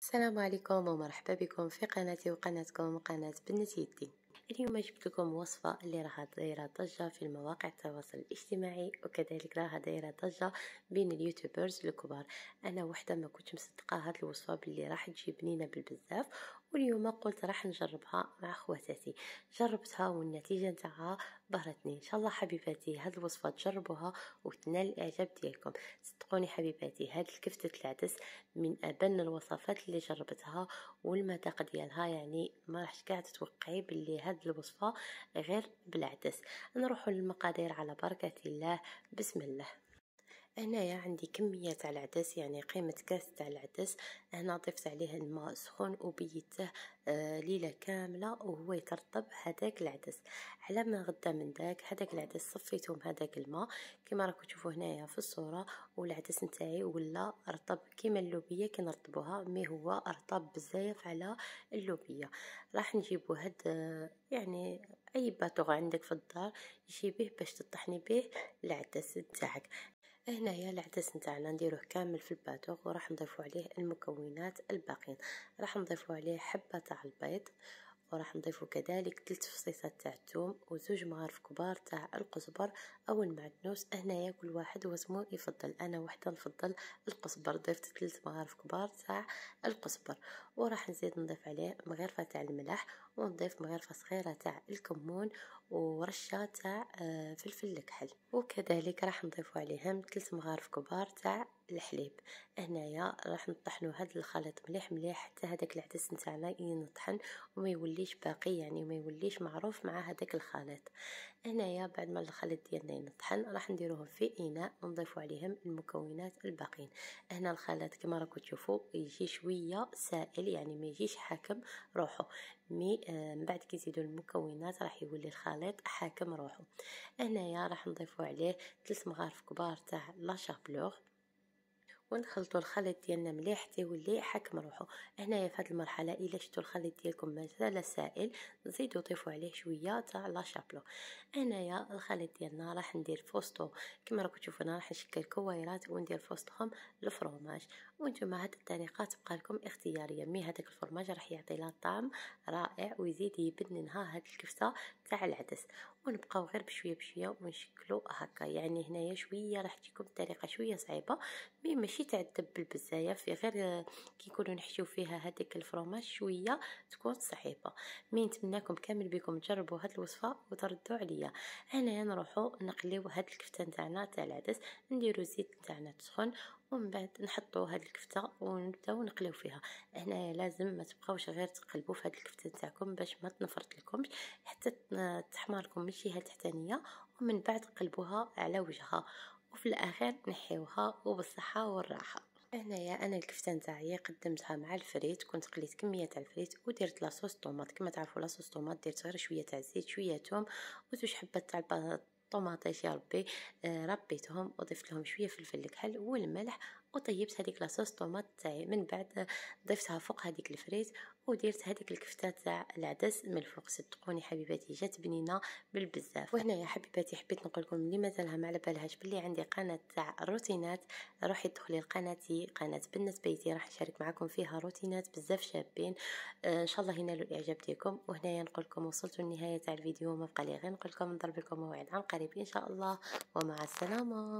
السلام عليكم ومرحبا بكم في قناتي وقناتكم قناة بنت يدي. اليوم جبت لكم وصفة اللي راها دايرة ضجة في المواقع التواصل الاجتماعي، وكذلك راها دايرة ضجة بين اليوتيوبرز الكبار. انا وحده ما كنت مصدقه هاد الوصفة باللي راح تجي بنينه بالبزاف، واليوم قلت راح نجربها مع خواتاتي. جربتها والنتيجة نتاعها بهرتني. ان شاء الله حبيباتي هاد الوصفة تجربوها وتنال الاعجاب ديالكم. صدقوني حبيباتي هاد الكفتة العدس من ابن الوصفات اللي جربتها، والمذاق ديالها يعني ما راحش كاع تتوقعي باللي هاد الوصفه غير بالعدس. نروحوا للمقادير على بركه الله. بسم الله. هنايا عندي كميه تاع العدس، يعني قيمه كاس تاع العدس. هنا ضفت عليه الماء سخون وبيته ليله كامله وهو يترطب هذاك العدس. على ما غدا من داك هذاك العدس صفيته من هذاك الماء كما راكم تشوفوا هنايا في الصوره، والعدس نتاعي ولا رطب كيما اللوبيه كي نرطبوها، مي هو رطب بزاف على اللوبيه. راح نجيبو هاد يعني اي باطوغ عندك في الدار جيبيه باش تطحني به العدس نتاعك. هنايا العدس نتاعنا نديروه كامل في الباتوغ، وراح نضيفوا عليه المكونات الباقين. راح نضيفوا عليه حبه تاع البيض، وراح نضيفوا كذلك 3 فصيصات تاع الثوم وزوج مغارف كبار تاع القزبر او المعدنوس. هنايا كل واحد واسمو يفضل، انا وحده نفضل القزبر، ضفت 3 مغارف كبار تاع القزبر. وراح نزيد نضيف عليه مغرفه تاع الملح، ونضيف مغرفه صغيره تاع الكمون، ورشه تاع فلفل الكحل. وكذلك راح نضيفوا عليهم 3 مغارف كبار تاع الحليب. هنايا راح نطحنوا هذا الخليط مليح مليح حتى هذاك العدس نتاعنا ينطحن وما يوليش باقي، يعني ما يوليش معروف مع هذاك الخليط. هنايا بعد ما الخليط ديالنا ينطحن راح نديروهم في اناء ونضيفوا عليهم المكونات الباقين. هنا الخليط كما راكم تشوفوا يجي شويه سائل، يعني ما يجيش حاكم روحه، مي من بعد كي يزيدوا المكونات راح يولي الخليط حاكم روحه. هنايا راح نضيفوا عليه 3 مغارف كبار تاع لا شابلوغ، ونخلطوا الخليط ديالنا مليح حتى يولي حاكم روحو. هنايا في هذه المرحله الا شفتوا الخليط ديالكم مازال سائل زيدوا ضيفوا عليه شويه تاع لا شابلو. هنايا الخليط ديالنا راح ندير فوسطو كما راكم تشوفوا، انا راح نشكل كويرات وندير فوسطهم الفرماج. وانتم هذه الطريقه تبقى لكم اختياريه، مي هذاك الفرماج راح يعطي لها طعم رائع ويزيد يبننها هذه الكفته تاع العدس. ونبقاو غير بشويه بشويه ونشكلوا هكا. يعني هنايا شويه راح تجيكم الطريقه شويه صعيبه، مي ماشي تعذب بزاف، غير كي نكونوا نحشيو فيها هذيك الفرماج شويه تكون صعيبه. مي نتمنىكم كامل بكم تجربوا هذه الوصفه وتردوا عليا. هنايا نروحوا نقليو هذه الكفته نتاعنا تاع العدس، نديروا الزيت نتاعنا تسخن، ومن بعد نحطوا هذه الكفته ونبداو نقليو فيها. هنايا لازم ما تبقاوش غير تقلبوا في هذه الكفته نتاعكم باش ما تنفرط لكمش، حتى تحمر لكم من الجهه التحتانيه، ومن بعد قلبوها على وجهها، وفي الاخير نحيوها وبالصحه والراحه. هنايا انا الكفته نتاعي قدمتها مع الفريت، كنت قليت كميه تاع الفريت ودرت لاصوص طوماط. كما تعرفوا لاصوص طوماط درت غير شويه تاع زيت شويه توم وزوج حبات تاع طوماطيش يا ربي، ربيتهم وضفت لهم شويه فلفل الكحل والملح، وطيبت هذيك لاصوص طوماط تاعي. من بعد ضفتها فوق هذيك الفريت وديرت هذيك الكفته تاع العدس من الفوق. صدقوني حبيباتي جات بنينه بالبزاف. وهنا يا حبيباتي حبيت نقول لكم اللي مازالها ما على بالهاش باللي عندي قناه تاع الروتينات، روحي ادخلي لقناتي قناه بنت بيتي، راح نشارك معكم فيها روتينات بزاف شابين. ان شاء الله ينالوا الاعجاب ديالكم. وهنايا نقول لكم وصلتوا للنهايه تاع الفيديو، ما بقى لي غير نقول لكم نضرب لكم موعد عن قريب ان شاء الله، ومع السلامه.